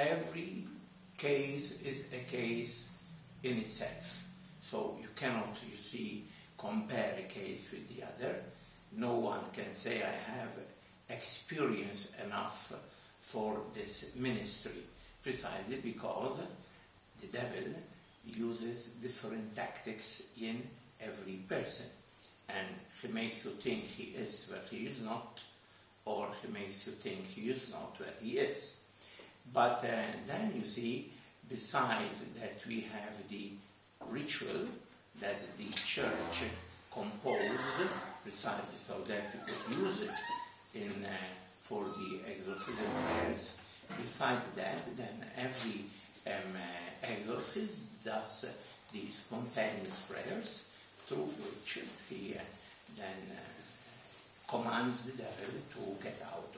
every case is a case in itself. So you cannot, you see, compare a case with the other. No one can say I have experience enough for this ministry, precisely because the devil uses different tactics in every person. And he makes you think he is where he is not, or he makes you think he is not where he is. But then you see, besides that, we have the ritual that the church composed precisely so that you could use it in for the exorcism prayers. Besides that, then every exorcist does these spontaneous prayers through which he then commands the devil to get out